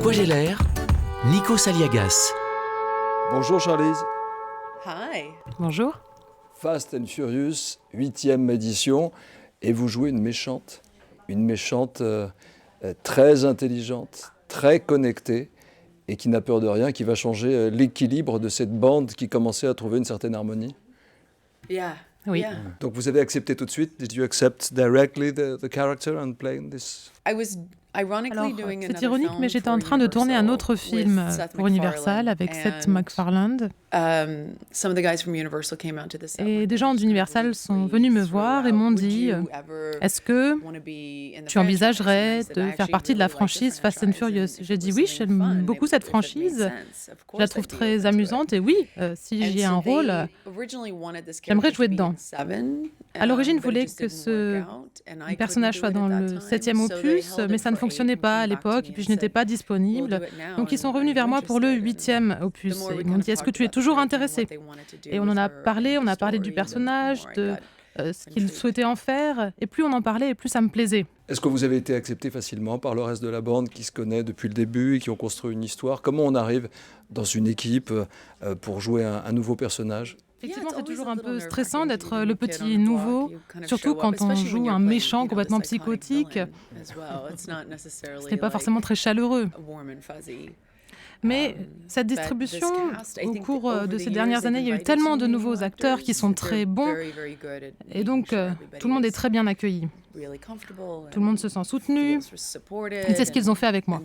Poil et l'air, Nikos Aliagas. Bonjour Charlize. Hi. Bonjour. Fast and Furious, 8e édition, et vous jouez une méchante très intelligente, très connectée, et qui n'a peur de rien, qui va changer l'équilibre de cette bande qui commençait à trouver une certaine harmonie. Yeah. Oui. Yeah. Donc vous avez accepté tout de suite. Did you accept directly the character and playing this? I was ironically Alors, doing c'est another ironique, film mais j'étais for en train de tourner un autre Universal film with Seth pour Universal avec Seth MacFarlane. Some of the guys from Universal came out to the set. Et des gens d'Universal sont venus me voir et m'ont dit est-ce que tu envisagerais de faire partie de la franchise Fast and Furious? J'ai dit oui, j'aime beaucoup cette franchise. Je la trouve très amusante et oui, si j'y ai un rôle, j'aimerais jouer dedans. À l'origine, ils voulaient que ce personnage soit dans le 7e opus, mais ça ne fonctionnait pas à l'époque et puis je n'étais pas disponible. Donc ils sont revenus vers moi pour le 8e opus. Ils m'ont dit est-ce que tu es toujours intéressé? Et on en a parlé, du personnage, de ce qu'il souhaitait en faire. Et plus on en parlait, et plus ça me plaisait. Est-ce que vous avez été accepté facilement par le reste de la bande qui se connaît depuis le début et qui ont construit une histoire? Comment on arrive dans une équipe pour jouer un nouveau personnage? Effectivement, c'est toujours un peu stressant d'être le petit nouveau, surtout quand on joue un méchant complètement psychotique. Ce n'est pas forcément très chaleureux. Mais cette distribution, au cours de ces dernières années, il y a eu tellement de nouveaux acteurs qui sont très bons. Et donc, tout le monde est très bien accueilli. Tout le monde se sent soutenu. Et c'est ce qu'ils ont fait avec moi.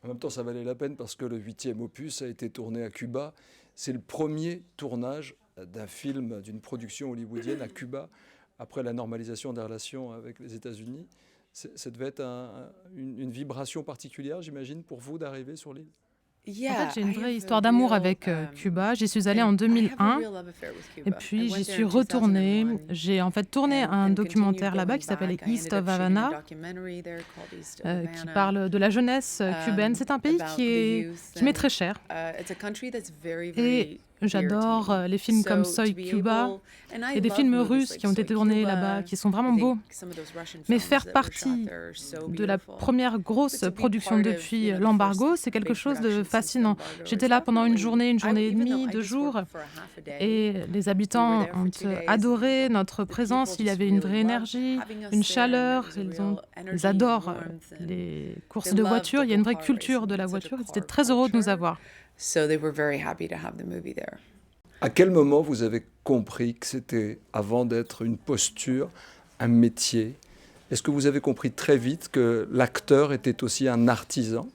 En même temps, ça valait la peine parce que le 8e opus a été tourné à Cuba. C'est le premier tournage d'un film, d'une production hollywoodienne à Cuba, après la normalisation des relations avec les États-Unis. Ça devait être une vibration particulière, j'imagine, pour vous d'arriver sur l'île? En fait, j'ai une vraie histoire d'amour avec Cuba. J'y suis allée en 2001 et puis j'y suis retournée. J'ai en fait tourné un documentaire là-bas qui s'appelle East of Havana, qui parle de la jeunesse cubaine. C'est un pays qui m'est très cher. Et j'adore les films comme Soy Cuba et des films russes qui ont été tournés là-bas, qui sont vraiment beaux. Mais faire partie de la première grosse production depuis l'embargo, c'est quelque chose de fascinant. J'étais là pendant une journée et demie, 2 jours, et les habitants ont adoré notre présence. Il y avait une vraie énergie, une chaleur. Ils adorent les courses de voiture. Il y a une vraie culture de la voiture. Ils étaient très heureux de nous avoir. So they were very happy to have the movie there. À quel moment vous avez compris que c'était, avant d'être une posture, un métier? Est-ce que vous avez compris très vite que l'acteur était aussi un artisan,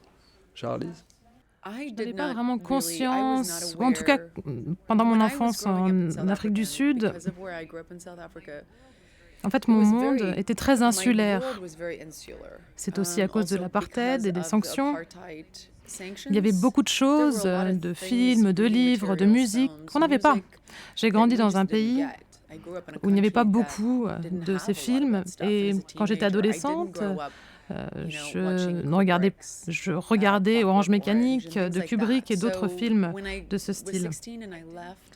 Charlize? Je n'avais pas vraiment conscience, ou en tout cas pendant mon enfance en Afrique du Sud. En fait, mon monde était très insulaire. C'est aussi à cause de l'apartheid et des sanctions. Il y avait beaucoup de choses, de films, de livres, de musique, qu'on n'avait pas. J'ai grandi dans un pays où il n'y avait pas beaucoup de ces films. Et quand j'étais adolescente, je regardais Orange Mécanique de Kubrick et d'autres films de ce style.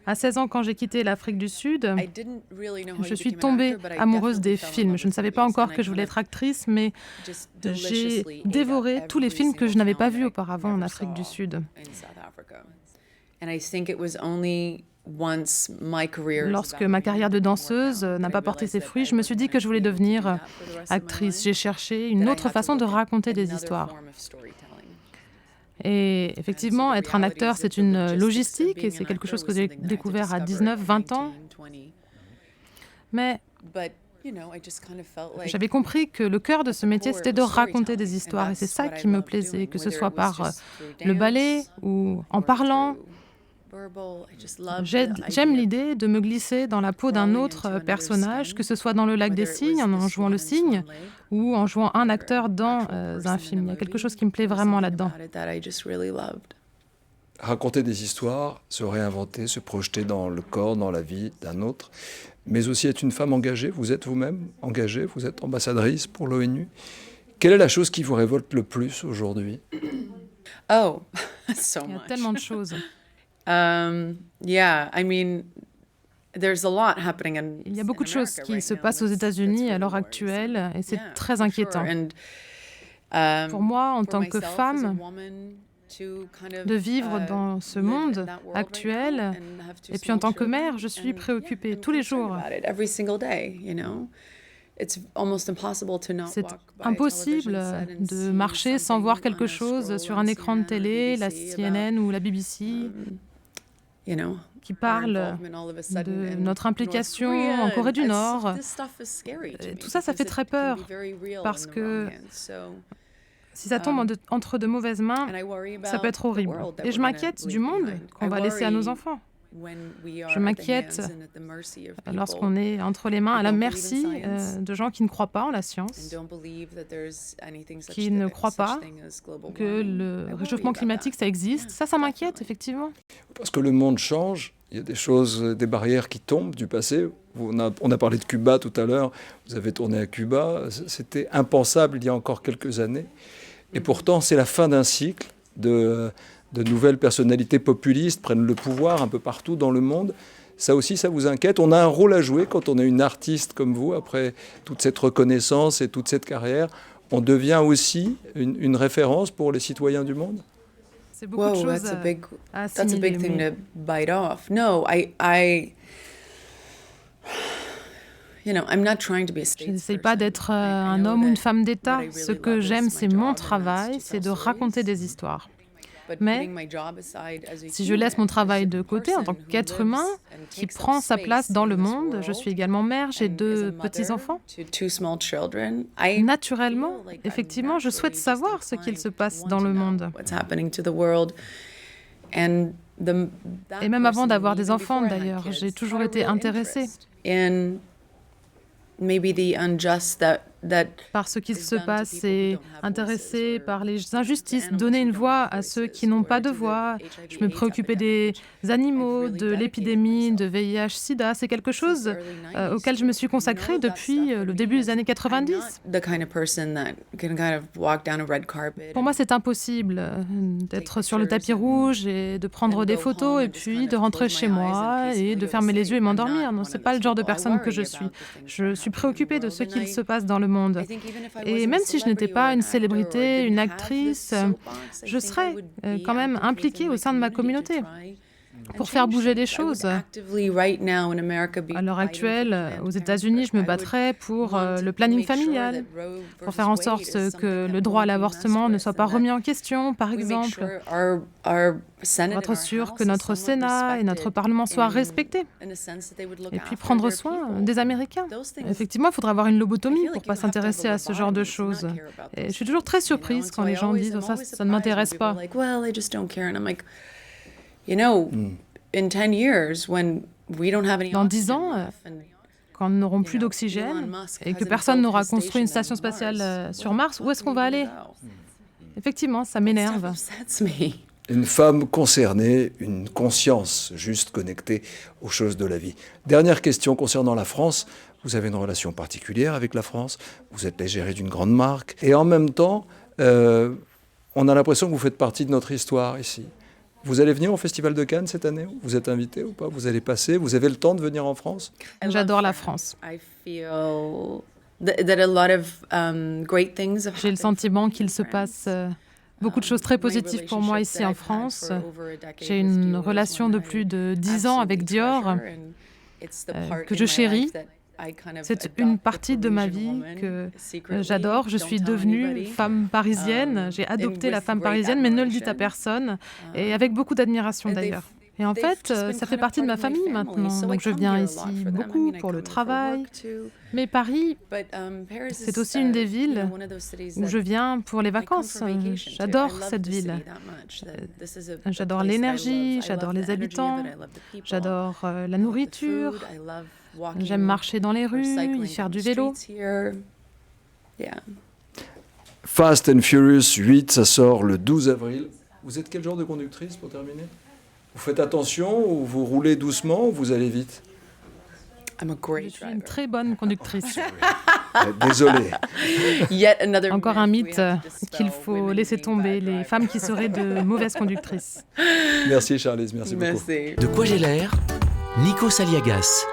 À 16 ans, quand j'ai quitté l'Afrique du Sud, je suis tombée amoureuse des films. Je ne savais pas encore que je voulais être actrice, mais j'ai dévoré tous les films que je n'avais pas vus auparavant en Afrique du Sud. Lorsque ma carrière de danseuse n'a pas porté ses fruits, je me suis dit que je voulais devenir actrice. J'ai cherché une autre façon de raconter des histoires. Et effectivement, être un acteur, c'est une logistique et c'est quelque chose que j'ai découvert à 19, 20 ans. Mais j'avais compris que le cœur de ce métier, c'était de raconter des histoires. Et c'est ça qui me plaisait, que ce soit par le ballet ou en parlant. J'aime l'idée de me glisser dans la peau d'un autre personnage, que ce soit dans Le Lac des Cygnes, en jouant le cygne, ou en jouant un acteur dans un film. Il y a quelque chose qui me plaît vraiment là-dedans. Raconter des histoires, se réinventer, se projeter dans le corps, dans la vie d'un autre, mais aussi être une femme engagée. Vous êtes vous-même engagée, vous êtes ambassadrice pour l'ONU. Quelle est la chose qui vous révolte le plus aujourd'hui? Oh, Il y a tellement de choses. Il y a beaucoup de choses qui se passent aux États-Unis à l'heure actuelle et c'est très inquiétant. Pour moi, en tant que femme, de vivre dans ce monde actuel, et puis en tant que mère, je suis préoccupée tous les jours. C'est impossible de marcher sans voir quelque chose sur un écran de télé, la CNN ou la BBC, qui parle de notre implication en Corée du Nord. Tout ça, ça fait très peur, parce que si ça tombe entre de mauvaises mains, ça peut être horrible. Et je m'inquiète du monde qu'on va laisser à nos enfants. Je m'inquiète lorsqu'on est entre les mains à la merci de gens qui ne croient pas en la science, qui ne croient pas que le réchauffement climatique, ça existe. Ça m'inquiète, effectivement. Parce que le monde change, il y a des choses, des barrières qui tombent du passé. On a parlé de Cuba tout à l'heure, vous avez tourné à Cuba, c'était impensable il y a encore quelques années. Et pourtant, c'est la fin d'un cycle de nouvelles personnalités populistes prennent le pouvoir un peu partout dans le monde. Ça aussi, ça vous inquiète? On a un rôle à jouer quand on est une artiste comme vous, après toute cette reconnaissance et toute cette carrière. On devient aussi une référence pour les citoyens du monde? C'est beaucoup de choses à assimiler. That's a big thing to bite off. No, I'm not trying to be a Je n'essaye pas d'être un homme ou une femme d'État. Ce que j'aime, c'est mon travail, c'est de raconter des histoires. Mais si je laisse mon travail de côté en tant qu'être humain qui prend sa place dans le monde, je suis également mère, j'ai 2 petits-enfants. Naturellement, effectivement, je souhaite savoir ce qu'il se passe dans le monde. Et même avant d'avoir des enfants, d'ailleurs, j'ai toujours été intéressée par ce qui se passe et intéressée par les injustices, donner une voix à ceux qui n'ont pas de voix. Je me préoccupais des animaux, de l'épidémie, de VIH-Sida. C'est quelque chose auquel je me suis consacrée depuis le début des années 90. Pour moi, c'est impossible d'être sur le tapis rouge et de prendre des photos et puis de rentrer chez moi et de fermer les yeux et m'endormir. Non, c'est pas le genre de personne que je suis. Je suis préoccupée de ce qu'il se passe dans le monde. Et même si je n'étais pas une célébrité, une actrice, je serais quand même impliquée au sein de ma communauté pour faire bouger les choses. À l'heure actuelle, aux États-Unis, je me battrais pour le planning familial, pour faire en sorte que le droit à l'avortement ne soit pas remis en question, par exemple. Pour être sûr que notre Sénat et notre Parlement soient respectés. Et puis prendre soin des Américains. Effectivement, il faudrait avoir une lobotomie pour ne pas s'intéresser à ce genre de choses. Et je suis toujours très surprise quand les gens disent « ça ne m'intéresse pas ». Dans 10 ans, quand nous n'aurons plus d'oxygène et que personne n'aura construit une station spatiale sur Mars, où est-ce qu'on va aller? Effectivement, ça m'énerve. Une femme concernée, une conscience juste connectée aux choses de la vie. Dernière question concernant la France. Vous avez une relation particulière avec la France. Vous êtes l'égérie d'une grande marque. Et en même temps, on a l'impression que vous faites partie de notre histoire ici. Vous allez venir au Festival de Cannes cette année? Vous êtes invité ou pas? Vous allez passer? Vous avez le temps de venir en France? J'adore la France. J'ai le sentiment qu'il se passe beaucoup de choses très positives pour moi ici en France. J'ai une relation de plus de 10 ans avec Dior que je chéris. C'est une partie de ma vie que j'adore. Je suis devenue femme parisienne. J'ai adopté la femme parisienne, mais ne le dites à personne. Et avec beaucoup d'admiration d'ailleurs. Et en fait, ça fait partie de ma famille maintenant. Donc je viens ici beaucoup pour le travail. Mais Paris, c'est aussi une des villes où je viens pour les vacances. J'adore cette ville. J'adore l'énergie, j'adore les habitants, j'adore la nourriture. J'aime marcher dans les rues, y faire du vélo. Fast and Furious 8, ça sort le 12 avril. Vous êtes quel genre de conductrice pour terminer? Vous faites attention ou vous roulez doucement ou vous allez vite? Je suis une très bonne conductrice. Désolé. Encore un mythe qu'il faut laisser tomber, les femmes qui seraient de mauvaises conductrices. Merci Charlize, merci beaucoup. De quoi j'ai l'air? Nikos Aliagas.